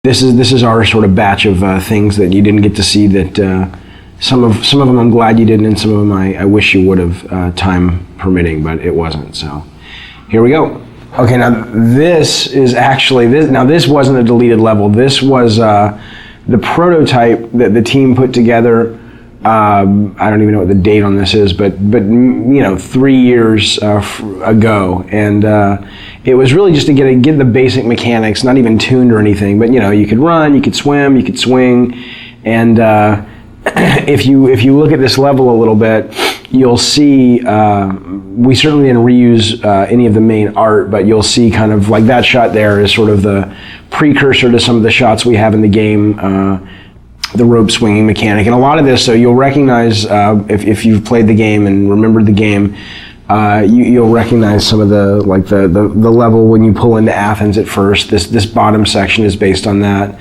This is our sort of batch of things that you didn't get to see. That some of them I'm glad you didn't, and some of them I wish you would have, time permitting, but it wasn't. So here we go. Okay, now this is actually this. Now this wasn't a deleted level. This was the prototype that the team put together. I don't even know what the date on this is, but 3 years ago, and it was really just to get the basic mechanics, not even tuned or anything, but you could run, you could swim, you could swing, and if you look at this level a little bit, you'll see we certainly didn't reuse any of the main art, but you'll see kind of like that shot there is sort of the precursor to some of the shots we have in the game. The rope swinging mechanic, and a lot of this, so you'll recognize if you've played the game and remembered the game, you'll recognize some of the level when you pull into Athens at first. This bottom section is based on that,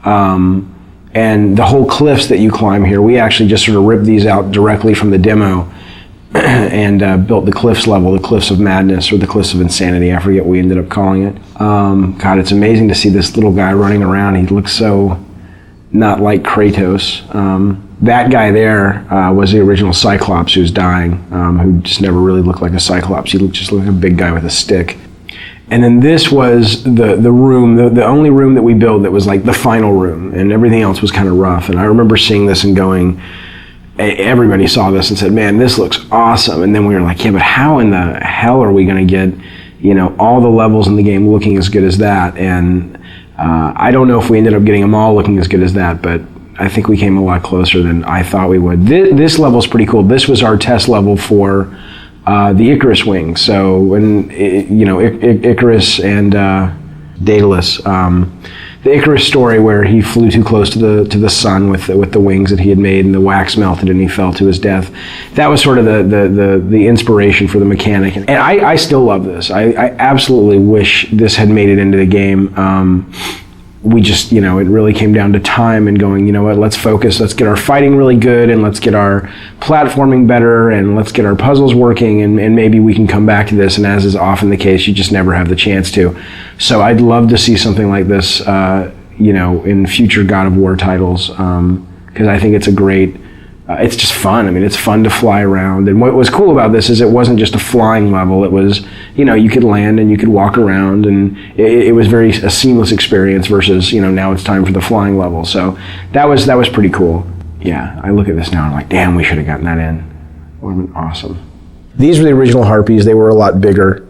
and the whole cliffs that you climb here, we actually just sort of ripped these out directly from the demo and built the cliffs level, the cliffs of madness or the cliffs of insanity. I forget what we ended up calling it. God, it's amazing to see this little guy running around. He looks so not like Kratos. That guy there was the original Cyclops who's dying, who just never really looked like a Cyclops. He just looked like a big guy with a stick. And then this was the room, the only room that we built that was like the final room, and everything else was kind of rough. And I remember seeing this and going, everybody saw this and said, man, this looks awesome. And then we were like, yeah, but how in the hell are we gonna get all the levels in the game looking as good as that? And I don't know if we ended up getting them all looking as good as that, but I think we came a lot closer than I thought we would. This level's pretty cool. This was our test level for the Icarus wing. So when Icarus and Daedalus, the Icarus story where he flew too close to the sun with the wings that he had made, and the wax melted and he fell to his death. That was sort of the inspiration for the mechanic. And I still love this. I absolutely wish this had made it into the game. We just, it really came down to time and going, you know what, let's focus, let's get our fighting really good, and let's get our platforming better, and let's get our puzzles working, and maybe we can come back to this. And as is often the case, you just never have the chance to. So I'd love to see something like this, in future God of War titles, because I think it's a great, it's just fun. I mean, it's fun to fly around. And what was cool about this is it wasn't just a flying level. It was, you could land and you could walk around, and it was a seamless experience versus, now it's time for the flying level. So that was pretty cool. Yeah, I look at this now and I'm like, damn, we should have gotten that in. It would have been awesome. These were the original Harpies. They were a lot bigger.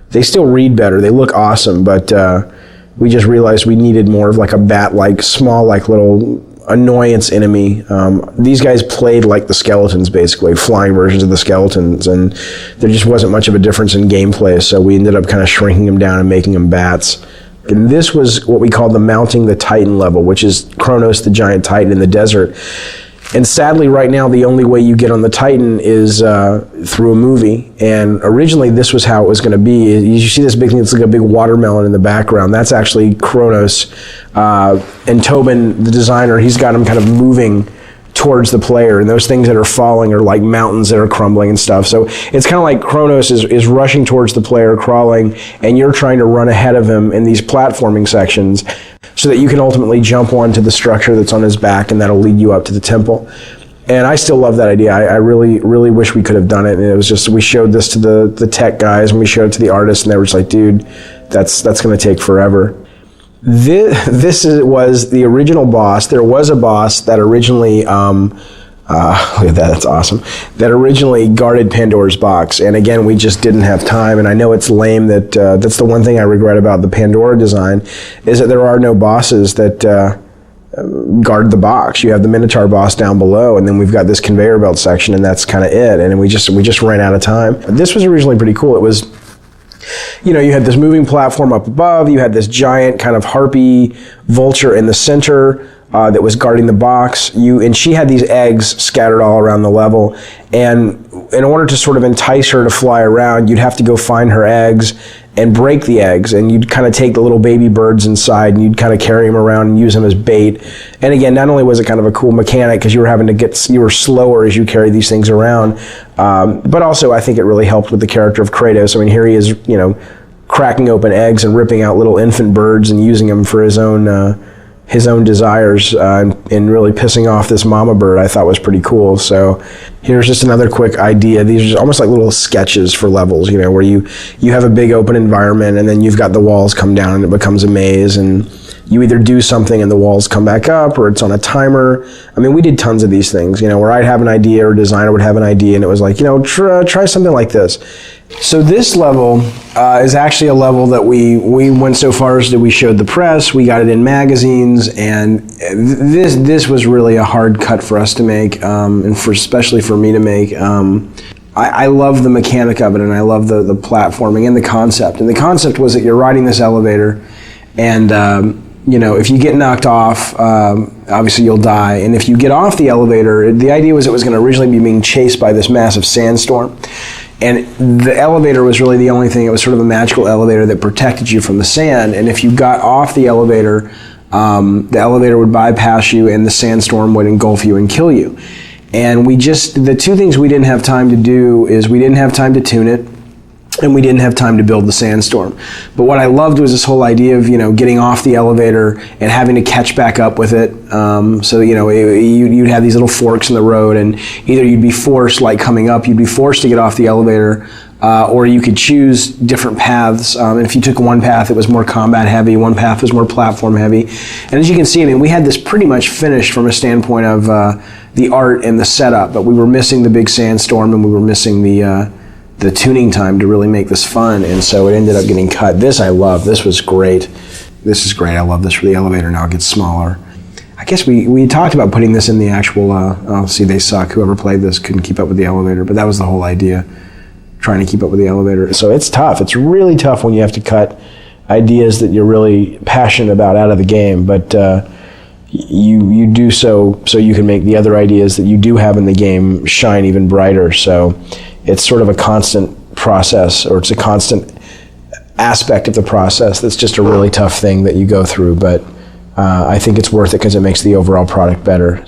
They still read better. They look awesome, but we just realized we needed more of like a bat-like, small, like little annoyance enemy. These guys played like the skeletons, basically, flying versions of the skeletons, and there just wasn't much of a difference in gameplay, so we ended up kind of shrinking them down and making them bats. And this was what we called the Mounting the Titan level, which is Kronos, the giant titan in the desert. And sadly, right now, the only way you get on the Titan is through a movie. And originally, this was how it was going to be. You see this big thing, it's like a big watermelon in the background. That's actually Kronos. And Tobin, the designer, he's got him kind of moving towards the player. And those things that are falling are like mountains that are crumbling and stuff. So it's kind of like Kronos is rushing towards the player, crawling, and you're trying to run ahead of him in these platforming sections, so that you can ultimately jump onto the structure that's on his back, and that'll lead you up to the temple. And I still love that idea. I really, really wish we could have done it. And it was just, we showed this to the tech guys, and we showed it to the artists, and they were just like, dude, that's going to take forever. This was the original boss. There was a boss that originally, look at that, that's awesome, that originally guarded Pandora's box. And again, we just didn't have time. And I know it's lame that that's the one thing I regret about the Pandora design, is that there are no bosses that guard the box. You have the Minotaur boss down below, and then we've got this conveyor belt section, and that's kind of it. And we just ran out of time. This was originally pretty cool. It was, you had this moving platform up above, you had this giant kind of harpy vulture in the center that was guarding the box. And she had these eggs scattered all around the level. And in order to sort of entice her to fly around, you'd have to go find her eggs and break the eggs. And you'd kind of take the little baby birds inside, and you'd kind of carry them around and use them as bait. And again, not only was it kind of a cool mechanic because you were slower as you carried these things around, but also I think it really helped with the character of Kratos. I mean, here he is, cracking open eggs and ripping out little infant birds and using them for his own his own desires and really pissing off this mama bird, I thought was pretty cool. So here's just another quick idea. These are just almost like little sketches for levels, you know, where you have a big open environment and then you've got the walls come down and it becomes a maze, and you either do something and the walls come back up, or it's on a timer. I mean, we did tons of these things, you know, where I'd have an idea or a designer would have an idea and it was like, you know, try something like this. So this level is actually a level that we went so far as that we showed the press, we got it in magazines, and this was really a hard cut for us to make, and especially for me to make. I love the mechanic of it, and I love the platforming and the concept. And the concept was that you're riding this elevator, and you know, if you get knocked off, obviously you'll die. And if you get off the elevator, the idea was it was going to originally be being chased by this massive sandstorm. And the elevator was really the only thing. It was sort of a magical elevator that protected you from the sand. And if you got off the elevator would bypass you and the sandstorm would engulf you and kill you. And the two things we didn't have time to do is we didn't have time to tune it, and we didn't have time to build the sandstorm. But what I loved was this whole idea of, you know, getting off the elevator and having to catch back up with it. So, you know, you'd have these little forks in the road, and either you'd be forced, like coming up, you'd be forced to get off the elevator, or you could choose different paths. And if you took one path, it was more combat heavy, one path was more platform heavy. And as you can see, I mean, we had this pretty much finished from a standpoint of the art and the setup, but we were missing the big sandstorm, and we were missing the tuning time to really make this fun, and so it ended up getting cut. This I love. This was great. This is great. I love this for the elevator. Now it gets smaller. I guess we talked about putting this in the actual, see, they suck. Whoever played this couldn't keep up with the elevator, but that was the whole idea, trying to keep up with the elevator. So it's tough. It's really tough when you have to cut ideas that you're really passionate about out of the game, but you do so you can make the other ideas that you do have in the game shine even brighter. So it's sort of a constant process, or it's a constant aspect of the process that's just a really tough thing that you go through, but I think it's worth it because it makes the overall product better.